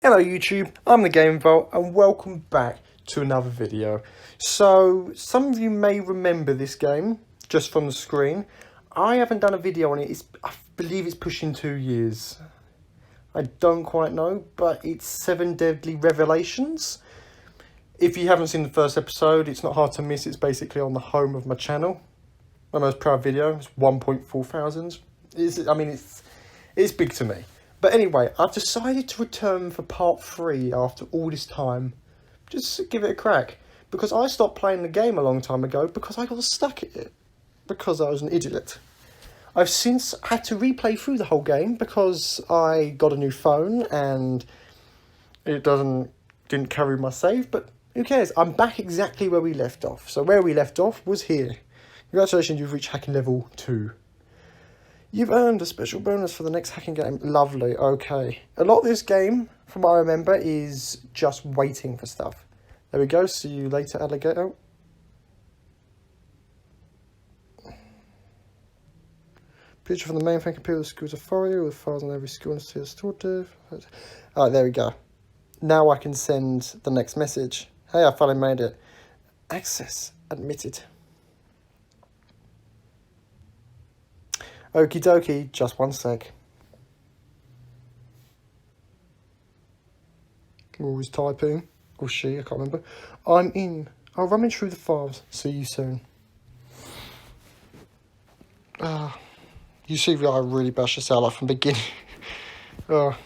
Hello YouTube, I'm the Game Vault and welcome back to another video. So, some of you may remember this game just from the screen. I haven't done a video on it, I believe it's pushing 2 years. I don't quite know, but it's Seven Deadly Revelations. If you haven't seen the first episode, it's not hard to miss. It's basically on the home of my channel. My most proud video, it's 1.4 thousand. It's big to me. But anyway, I've decided to return for part 3 after all this time. Just give it a crack. Because I stopped playing the game a long time ago because I got stuck at it. Because I was an idiot. I've since had to replay through the whole game because I got a new phone and it didn't carry my save, but who cares? I'm back exactly where we left off. So where we left off was here. Congratulations, you've reached hacking level 2. You've earned a special bonus for the next hacking game. Lovely, okay. A lot of this game, from what I remember, is just waiting for stuff. There we go, see you later, alligator. Picture from the main computer, the school's authority, with files on every school and still stored. Alright, there we go. Now I can send the next message. Hey, I finally made it. Access admitted. Okie dokie, just one sec. Always typing. Or she, I can't remember. I'm in. I'll rummage through the files. See you soon. You see, I really bashed this out like from the beginning. Oh,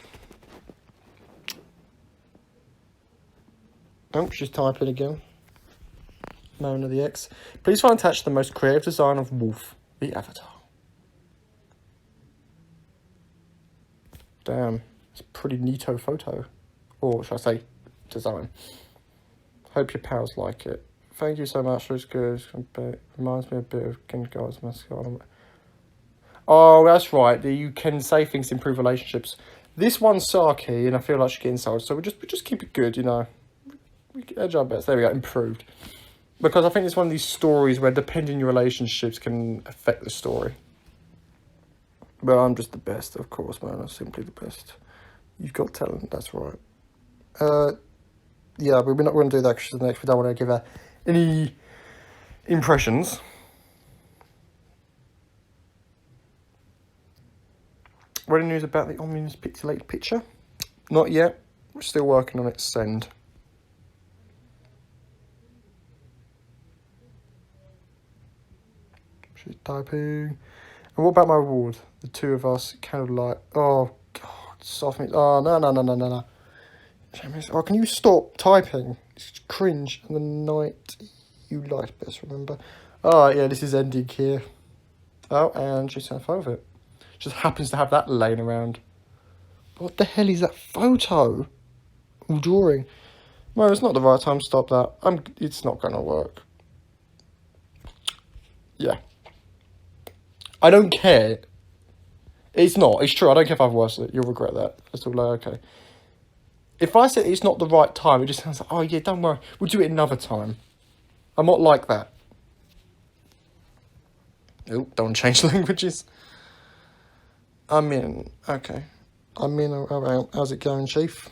she's typing again. Mona the X. Please find attached the most creative design of Wolf, the Avatar. Damn, it's a pretty neato photo. Or should I say, design. Hope your pals like it. Thank you so much, it's good. It reminds me a bit of King God's mascot. Oh, that's right. You can say things to improve relationships. This one's Saki, and I feel like she's getting sold, so we just keep it good, you know. We edge our best. There we go, improved. Because I think it's one of these stories where depending on your relationships can affect the story. But I'm just the best, of course, man. I'm simply the best. You've got talent, that's right. Yeah, but we're not going to do that because next we don't want to give her any impressions. Any news about the ominous pixelated picture? Not yet. We're still working on it. Send. She's typing. And what about my reward? The two of us, candlelight. Oh, God. Soften it. Oh, no. Oh, can you stop typing? It's cringe. And the night you liked best, remember? Oh, yeah, this is ending here. Oh, and she's on fun with it. Just happens to have that laying around. What the hell is that photo? Or drawing? No, it's not the right time to stop that. It's not going to work. Yeah. I don't care. It's not. It's true. I don't care if I've worse it. You'll regret that. It's all like, okay. If I said it's not the right time, it just sounds like, oh yeah, don't worry. We'll do it another time. I'm not like that. Oh, don't change languages. I'm in. Okay. I'm in. Alright. How's it going, Chief?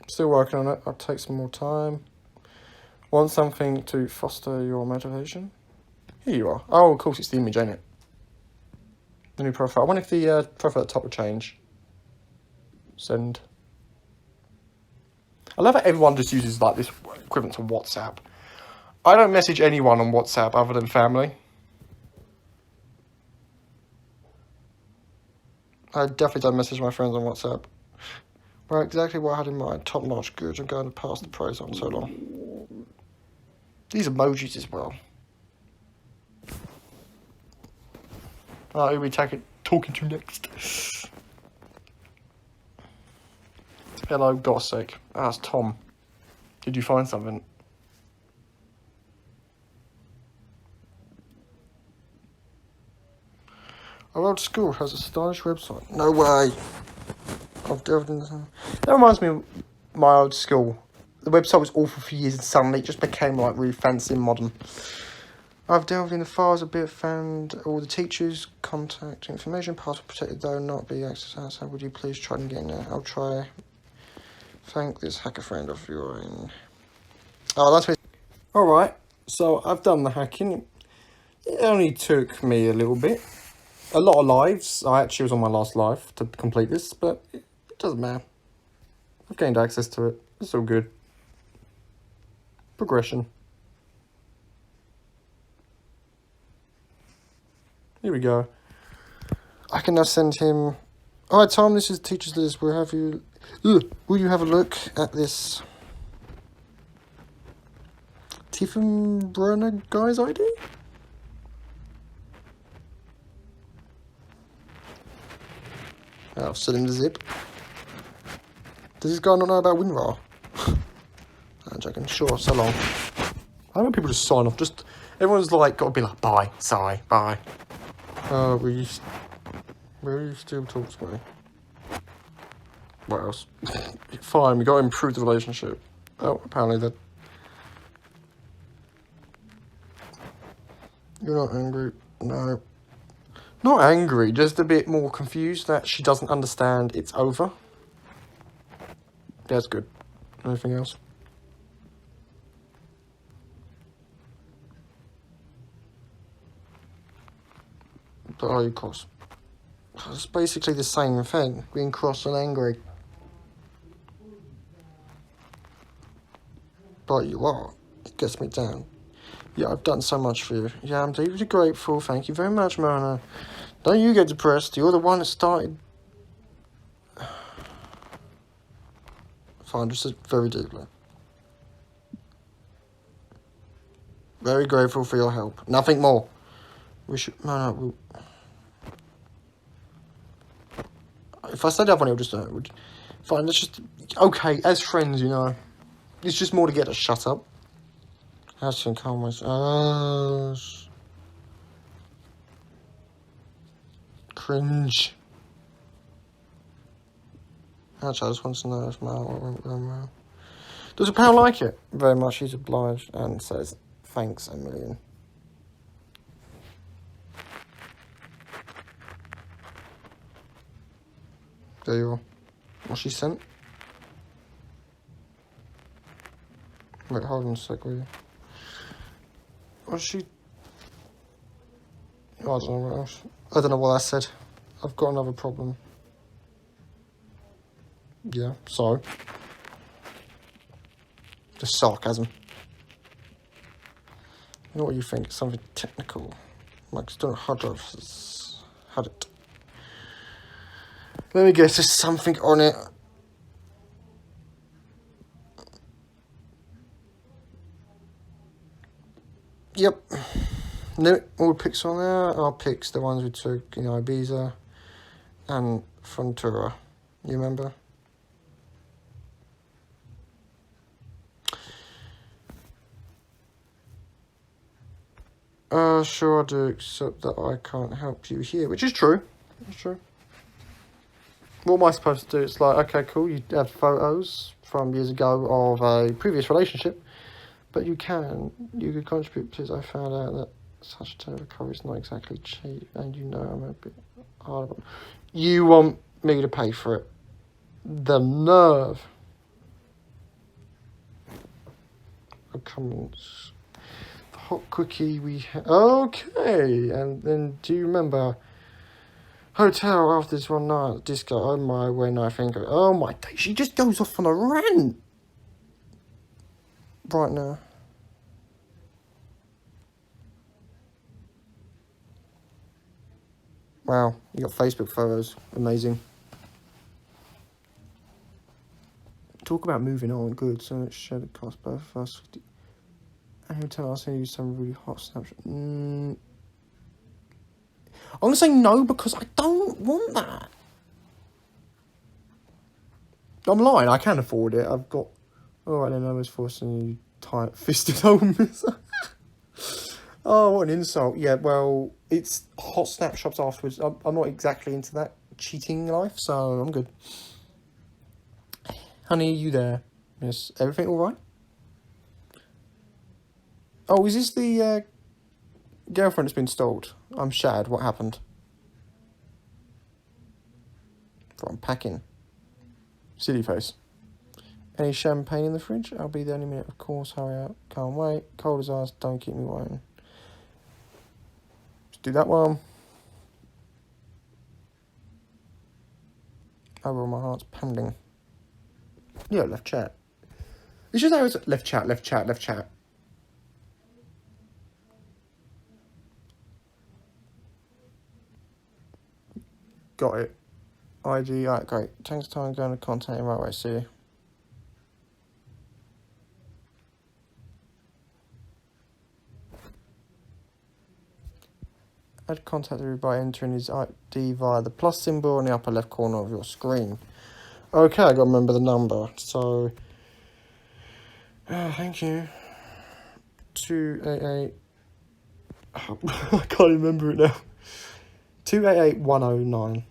Still working on it. I'll take some more time. Want something to foster your motivation? Here you are. Oh, of course, it's the image, ain't it? The new profile. I wonder if the profile at the top will change. Send. I love how everyone just uses like this equivalent to WhatsApp. I don't message anyone on WhatsApp other than family. I definitely don't message my friends on WhatsApp. Well, exactly what I had in mind. Top-notch good. I'm going to pass the praise on so long. These emojis as well. Oh, who are we talking to next? Hello, God's sake. It's Tom. Did you find something? Our old school has a stylish website. No way. I've delved into that. Reminds me of my old school. The website was awful for years and suddenly it just became like really fancy and modern. I've delved in the files a bit, found all the teachers' contact information, password protected though not be accessed outside. Would you please try and get in there? I'll try. Thank this hacker friend of yours. Oh, that's me. Alright, so I've done the hacking. It only took me a little bit. A lot of lives. I actually was on my last life to complete this, but it doesn't matter. I've gained access to it. It's all good. Progression. Here we go. I can now send him... Alright, Tom, this is teacher's list. Will you have a look at this Tiefenbrunner guy's ID? I've sent him the zip. Does this guy not know about WinRAR? I'm joking. Sure, so long. I want people to sign off. Just everyone's like got to be like, bye, sorry, bye. Will you still talk to me? What else? Fine, we got to improve the relationship. Oh, apparently that. You're not angry? No. Not angry, just a bit more confused that she doesn't understand it's over. That's good. Anything else? But are you cross? It's basically the same thing, being cross and angry. But you are. It gets me down. Yeah, I've done so much for you. Yeah, I'm deeply grateful. Thank you very much, Mona. Don't you get depressed. You're the one that started. Fine, just very deeply. Very grateful for your help. Nothing more. We should... Mona, if I said that one, it'll just... fine, let's just... Okay, as friends, you know. It's just more to get us shut up. How's to calm myself? Cringe. Actually, I just want to know if Mal went well. Does a pal like it? Very much. He's obliged and says thanks a million. There you are. What she sent? Wait, hold on a sec, will you? What's she... I don't know what else. I don't know what I said. I've got another problem. Yeah, so... Just sarcasm. You know what you think? Something technical. Like, still hard drives. Had it. Let me guess, there's something on it. Yep. No, all the pics on there are pics, the ones we took, you know, Ibiza and Frontura. You remember? Sure I do, except that I can't help you here, which is true. It's true. What am I supposed to do? It's like, okay, cool, you have photos from years ago of a previous relationship, but you could contribute because I found out that such a recovery is not exactly cheap, and you know I'm a bit hard on. You want me to pay for it? The nerve. Oh, come on. The hot quickie we had. Okay, and then do you remember hotel after this one night disco? Oh my, when I think of, oh my day, she just goes off on a rant right now. Wow, you got Facebook photos. Amazing. Talk about moving on. Good. So much shared the cost both of us. And he'll tell us to use some really hot snapshot. I'm going to say no because I don't want that. I'm lying. I can afford it. I've got... Alright then, I was forcing you tight-fisted homies. Oh, what an insult. Yeah, well, it's hot snapshots afterwards. I'm not exactly into that cheating life, so I'm good. Honey, are you there? Yes, everything all right? Oh, is this the Girlfriend has been stalled. I'm shattered. What happened? For unpacking. Silly face. Any champagne in the fridge? I'll be there any minute, of course. Hurry up. Can't wait. Cold as ice. Don't keep me waiting. Let's do that one. Overall, my heart's pounding. Yeah, left chat. It's just how it's left chat, left chat, left chat. Got it. ID, alright, great. Thanks for time going to contact you right away, see you. Add contact by entering his ID via the plus symbol in the upper left corner of your screen. Okay, I gotta remember the number. So, thank you. 288. Oh, I can't remember it now. 288109.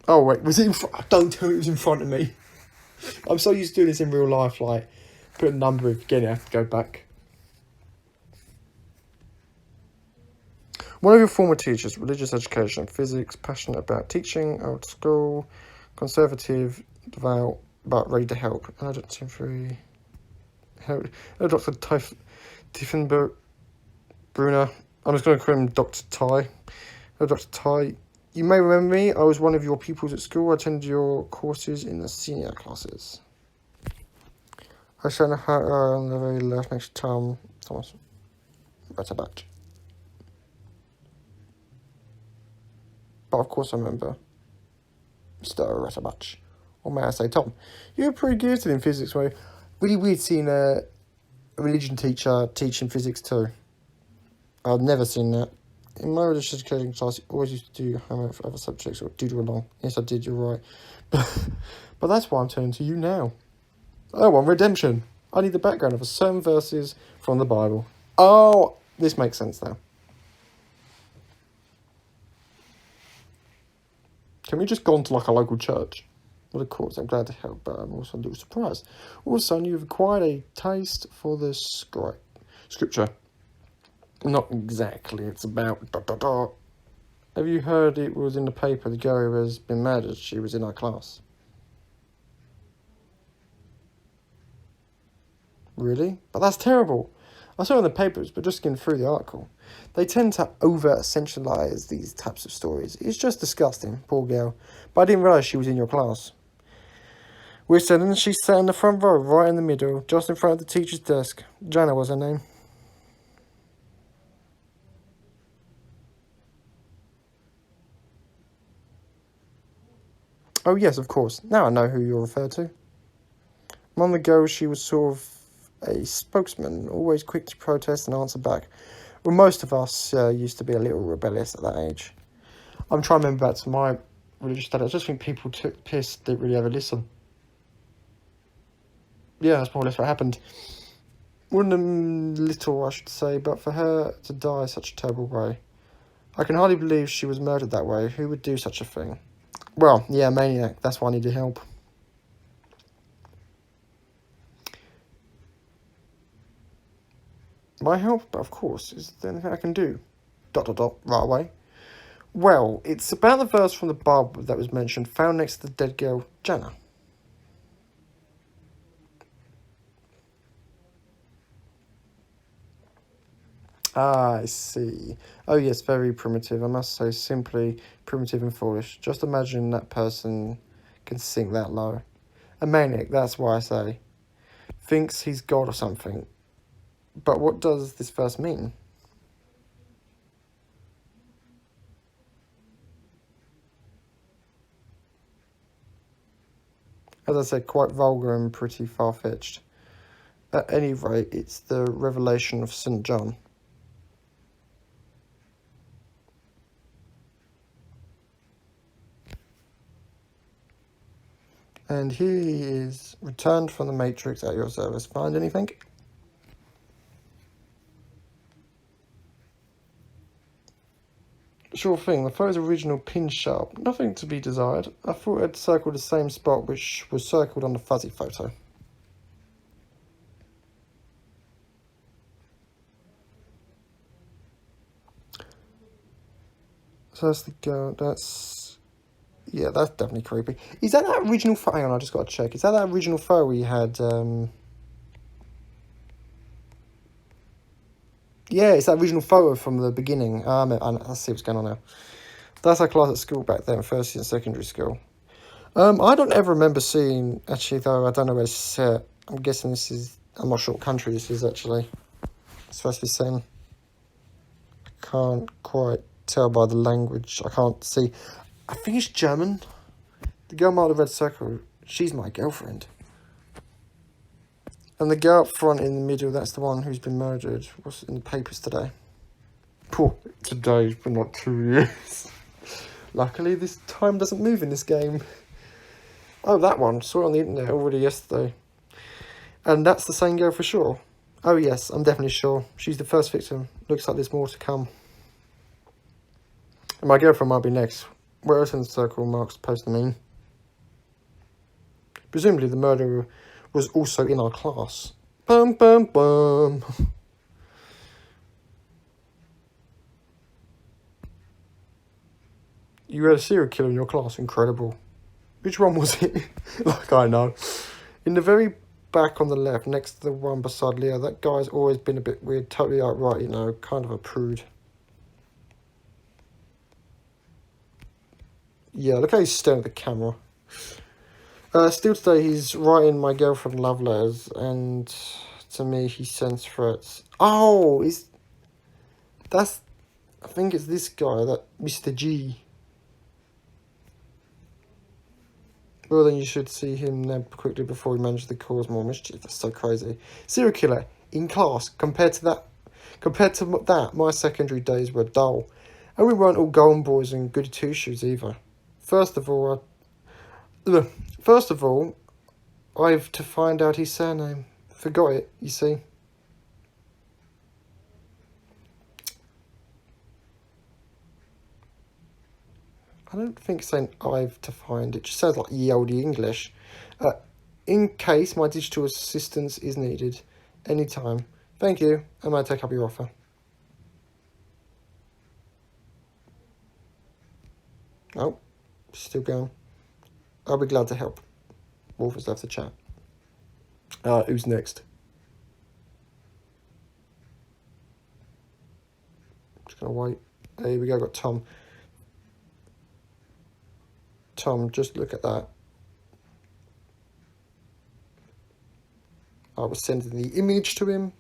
Oh wait, was it in front? Don't tell me it was in front of me. I'm so used to doing this in real life, like put a number in, again I have to go back. One of your former teachers, religious education, physics, passionate about teaching, old school, conservative, devout, but ready to help. Urgent temporary help. Dr. Tiefenberg Brunner. I'm just going to call him Dr. Ty. Dr. Ty. You may remember me. I was one of your pupils at school. I attended your courses in the senior classes. I shown her on the very left next to Thomas Retterbatch. But of course I remember Mr. Retterbatch. Or may I say Tom. You were pretty good in physics, were you? Really weird seeing a religion teacher teaching physics too. I've never seen that. In my religious education class, you always used to do homework for other subjects or doodle along. Yes, I did, you're right. But that's why I'm turning to you now. Oh, on redemption. I need the background of certain verses from the Bible. Oh, this makes sense now. Can we just go on to like a local church? Well, of course, I'm glad to help, but I'm also a little surprised. All of a sudden, you've acquired a taste for the scripture. Not exactly, it's about ... Have you heard it was in the paper the girl who has been murdered? She was in our class. Really? But that's terrible. I saw it in the papers, but just getting through the article. They tend to over-essentialise these types of stories. It's just disgusting, poor girl. But I didn't realise she was in your class. We're sitting, she sat in the front row, right in the middle, just in front of the teacher's desk. Jana was her name. Oh yes, of course. Now I know who you're referred to. Among the girls, she was sort of a spokesman, always quick to protest and answer back. Well, most of us used to be a little rebellious at that age. I'm trying to remember back to my religious study. I just think people took the piss, didn't really ever listen. Yeah, that's more or less what happened. Wasn't little, I should say, but for her to die such a terrible way. I can hardly believe she was murdered that way. Who would do such a thing? Well, yeah, maniac. That's why I needed help. My help? But of course. Is there anything I can do? ... right away. Well, it's about the verse from the Bible that was mentioned, found next to the dead girl, Jana. Ah, I see. Oh yes, very primitive. I must say, simply primitive and foolish. Just imagine that person can sink that low. A maniac, that's why I say. Thinks he's God or something. But what does this verse mean? As I said, quite vulgar and pretty far-fetched. At any rate, it's the revelation of St. John. And here he is, returned from the Matrix at your service. Find anything? Sure thing, the photo's original pin sharp. Nothing to be desired. I thought I'd circled the same spot which was circled on the fuzzy photo. So that's the girl. That's... Yeah, that's definitely creepy. Is that original photo? Hang on, I just got to check. Is that original photo we had? Yeah, it's that original photo from the beginning. I see what's going on now. That's our class at school back then, first year in secondary school. I don't ever remember seeing, actually, though, I don't know where it's set. I'm guessing this is, I'm not sure what country this is, actually. It's supposed to be saying, I can't quite tell by the language. I can't see. I think it's German. The girl marked the red circle, she's my girlfriend. And the girl up front in the middle, that's the one who's been murdered. What's in the papers today? Poor, today, but not 2 years. Luckily, this time doesn't move in this game. Oh, that one. Saw it on the internet already yesterday. And that's the same girl for sure. Oh, yes, I'm definitely sure. She's the first victim. Looks like there's more to come. And my girlfriend might be next. Where else in the circle marks supposed to mean? Presumably the murderer was also in our class. Bum, bum, bum. You had a serial killer in your class. Incredible. Which one was it? Like, I know. In the very back on the left, next to the one beside Leo, that guy's always been a bit weird. Totally outright, you know, kind of a prude. Yeah, look how he's staring at the camera. Still today, he's writing my girlfriend love letters, and to me, he sends threats. Oh, that's... I think it's this guy, that Mr. G. Well, then you should see him nab quickly before he manages to cause more mischief. That's so crazy. Serial killer in class. Compared to that, my secondary days were dull. And we weren't all golden boys and goody two-shoes either. First of all, I've to find out his surname. Forgot it, you see. I don't think saying I've to find it just sounds like ye olde English. In case my digital assistance is needed, anytime. Thank you. I might take up your offer. Oh, still going. I'll be glad to help. Wolf has left the chat. Who's next? Just gonna wait. There we go. Got Tom. Tom, just look at that. I was sending the image to him.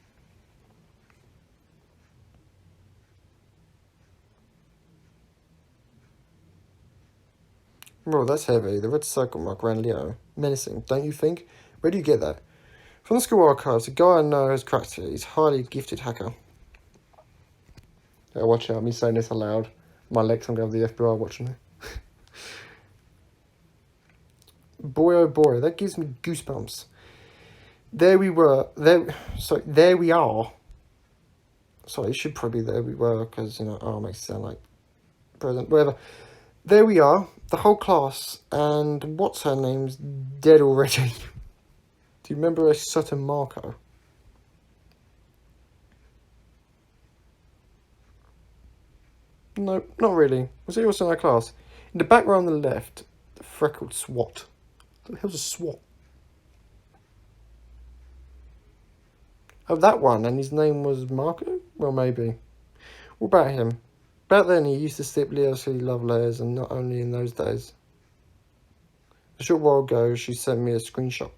Well, that's heavy. The red circle mark around Leo. Menacing, don't you think? Where do you get that? From the school archives, a guy I know has cracked it. He's a highly gifted hacker. Yeah, watch out, me saying this aloud. My legs, I'm going to have the FBI watching me. Boy, oh boy, that gives me goosebumps. There we were. There we are. Sorry, it should probably be there we were, because, you know, it makes it sound like present, whatever. There we are, the whole class, and what's her name's dead already. Do you remember a certain Marco? No, not really. Was he also in our class? In the back row on the left, the freckled SWAT. What the hell's a SWAT? Oh, that one, and his name was Marco? Well, maybe. What about him? Back then, he used to slip Leo silly love letters, and not only in those days. A short while ago, she sent me a screenshot.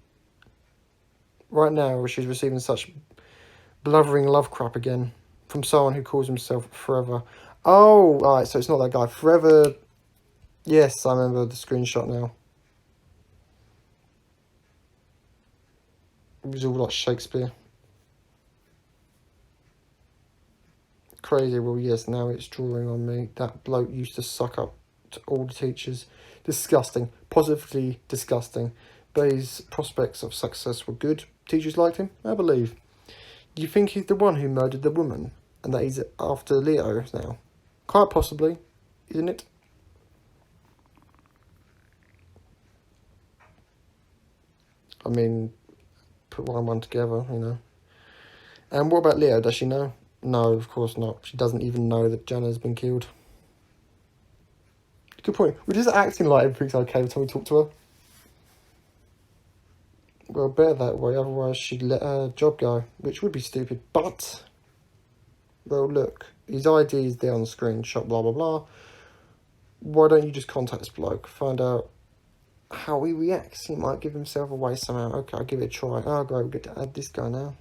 Right now, she's receiving such blubbering love crap again from someone who calls himself Forever. Oh, right, so it's not that guy. Forever. Yes, I remember the screenshot now. It was all like Shakespeare. Crazy. Well, yes, now it's drawing on me. That bloke used to suck up to all the teachers. Disgusting. Positively disgusting. But his prospects of success were good. Teachers liked him, I believe. Do you think he's the one who murdered the woman? And that he's after Leo now? Quite possibly, isn't it? I mean, put one and one together, you know. And what about Leo? Does she know? No, of course not. She doesn't even know that Jenna's been killed. Good point. We're just acting like everything's okay every time we talk to her. Well, better that way, otherwise she'd let her job go, which would be stupid. But, well, look, his ID is there on the screen, shop, blah, blah, blah. Why don't you just contact this bloke, find out how he reacts? He might give himself away somehow. Okay, I'll give it a try. Oh, great, we get to add this guy now.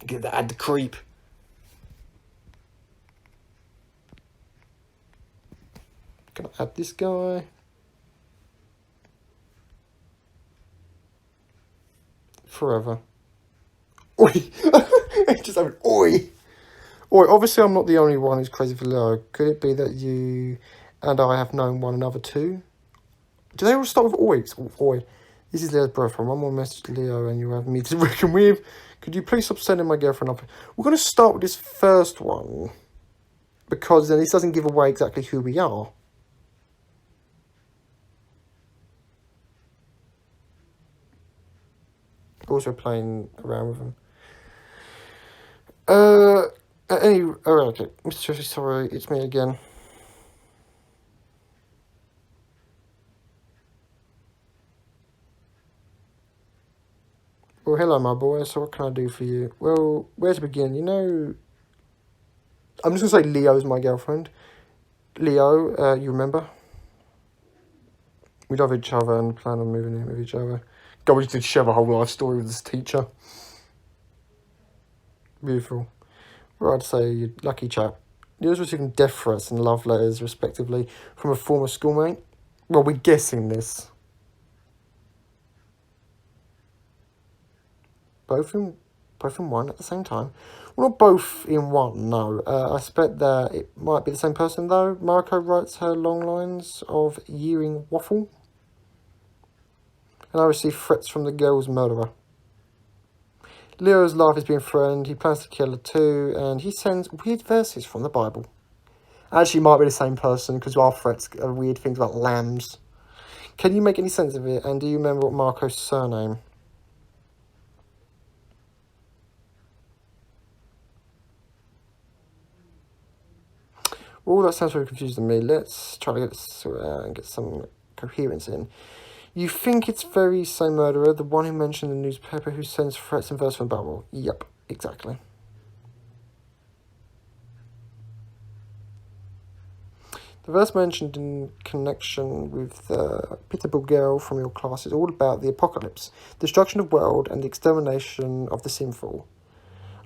Get to add the creep. Can I add this guy? Forever. Oi! Just having oi! Oi, obviously I'm not the only one who's crazy for Leo. Could it be that you and I have known one another too? Do they all start with oi? Oi. This is Leo's boyfriend. One more message to Leo and you have me to reckon with. Could you please stop sending my girlfriend up? We're going to start with this first one, because then this doesn't give away exactly who we are. Also playing around with them. Okay. Mr. Tracy, sorry, it's me again. Well, hello, my boy. So what can I do for you? Well, where to begin? You know, I'm just going to say Leo's my girlfriend. Leo, you remember? We love each other and plan on moving in with each other. God, we did share a whole life story with this teacher. Beautiful. Well, I'd say you're lucky chap. Leo's receiving death threats and love letters, respectively, from a former schoolmate. Well, we're guessing this. Both in one at the same time. Well, not both in one, no. I suspect that it might be the same person, though. Mariko writes her long lines of yearing waffle. And I receive threats from the girl's murderer. Leo's life is being threatened. He plans to kill her too, and he sends weird verses from the Bible. Actually, might be the same person, because our threats are weird things about lambs. Can you make any sense of it? And do you remember what Marco's surname? Well, that sounds very confusing to me. Let's try to get this and get some coherence in. You think it's very same murderer, the one who mentioned in the newspaper who sends threats and verse from the Bible? Yep, exactly. The verse mentioned in connection with the pitiable girl from your class is all about the apocalypse, destruction of the world, and the extermination of the sinful.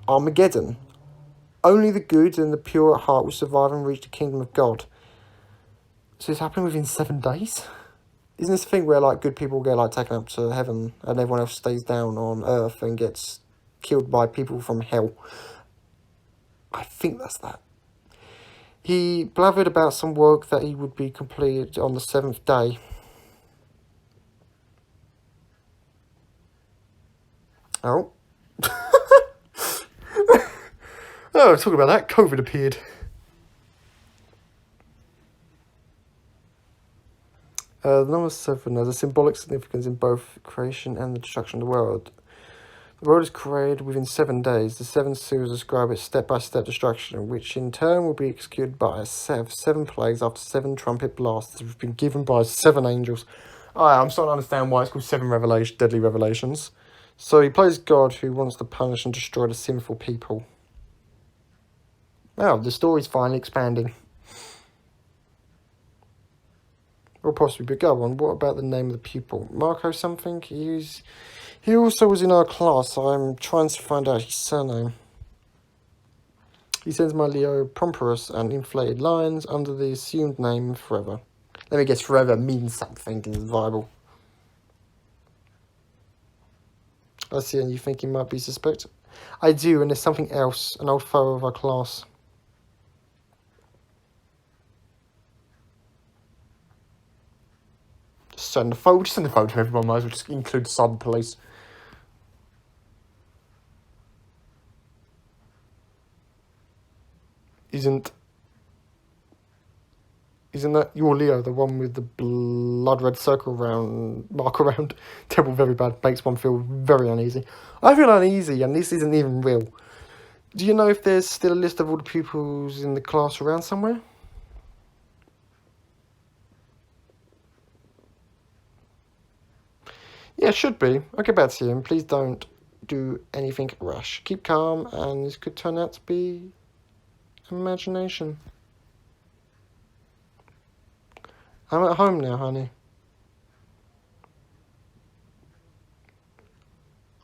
Armageddon. Only the good and the pure at heart will survive and reach the kingdom of God. So it's happening within 7 days? Isn't this a thing where, like, good people get, like, taken up to heaven and everyone else stays down on earth and gets killed by people from hell? I think that's that. He blathered about some work that he would be completed on the 7th day. Oh. Oh, talking about that, COVID appeared. The number 7 has a symbolic significance in both creation and the destruction of the world. The world is created within 7 days. The 7 seals describe its step-by-step destruction, which in turn will be executed by a set of 7 plagues after 7 trumpet blasts that have been given by 7 angels. I'm starting to understand why it's called 7 deadly revelations. So he plays God who wants to punish and destroy the sinful people. Wow, the story's finally expanding. Or possibly, but go on. What about the name of the pupil? Marco something? He also was in our class. I'm trying to find out his surname. He sends my Leo Promperus and inflated lines under the assumed name Forever. Let me guess, Forever means something in the Bible. I see, and you think he might be suspect? I do, and there's something else. An old photo of our class. Just send the photo to everyone. Might as well just include the cyber police. Isn't that your Leo, the one with the blood red mark around? Terrible, very bad. Makes one feel very uneasy. I feel uneasy, and this isn't even real. Do you know if there's still a list of all the pupils in the class around somewhere? Yeah, it should be. I'll get back to you, and please don't do anything rash. Keep calm, and this could turn out to be imagination. I'm at home now, honey.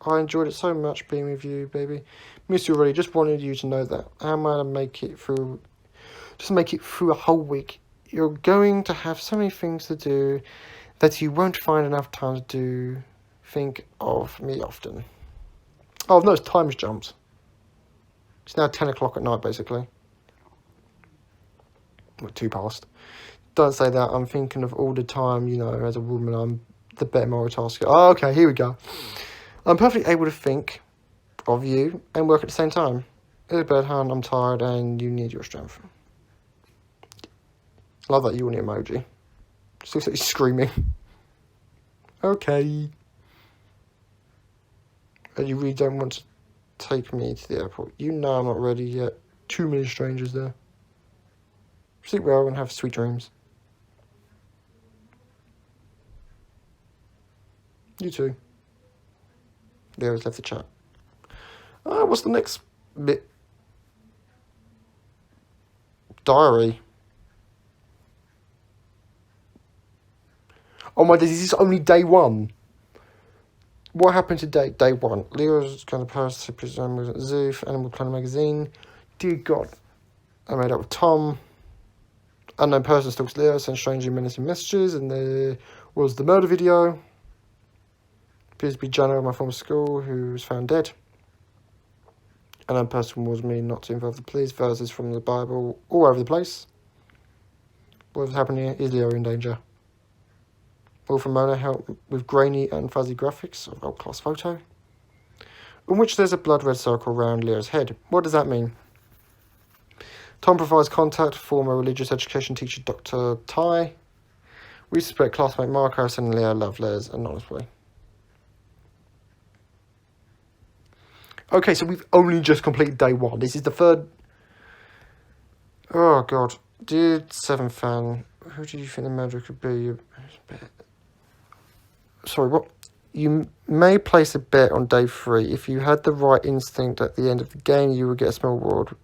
I enjoyed it so much being with you, baby. Miss you already. Just wanted you to know that. I'm gonna make it through. Just make it through a whole week. You're going to have so many things to do that you won't find enough time to do. Think of me often. Oh, I've noticed time's jumped. It's now 10 o'clock at night, basically. Well, 2 past. Don't say that. I'm thinking of all the time, you know, as a woman, I'm the better multitasker. Oh, okay, here we go. I'm perfectly able to think of you and work at the same time. Elizabeth, hon, I'm tired and you need your strength. Love that yawning emoji. Just looks like he's screaming. Okay. And you really don't want to take me to the airport. You know I'm not ready yet. Too many strangers there. Sleep well and have sweet dreams. You too. Leo's left the chat. What's the next bit? Diary. Oh my days, this is only day 1. What happened to day 1? Leo's kind of person to Zoof, Animal Planet magazine. Dear God. I made up with Tom. Unknown person stalks Leo, sends strangely menacing messages, and there was the murder video. Appears to be Jana of my former school, who was found dead. Unknown person warns me not to involve the police. Verses from the Bible all over the place. What's happening here? Is Leo in danger? Wolf and Mona help with grainy and fuzzy graphics of old class photo, in which there's a blood red circle around Leo's head. What does that mean? Tom provides contact, former religious education teacher Dr. Ty. We suspect classmate Mark Harrison and Leo love Les anonymously. Okay, so we've only just completed day 1. This is the 3rd. Oh, God. Dear 7 fan, who do you think the murderer could be? Sorry, what? You may place a bet on day 3. If you had the right instinct at the end of the game, you would get a small reward.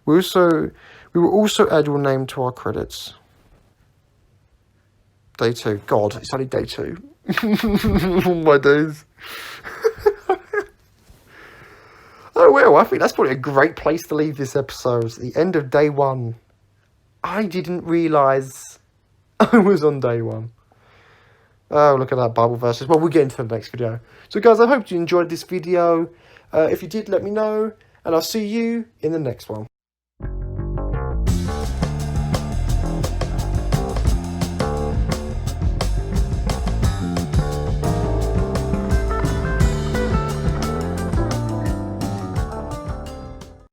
We will also add your name to our credits. Day 2. God, it's only day 2. Oh my days. Oh well, I think that's probably a great place to leave this episode. It's the end of day 1. I didn't realise I was on day 1. Oh, look at that Bible verses. Well, we'll get into the next video. So guys, I hope you enjoyed this video. If you did, let me know. And I'll see you in the next one.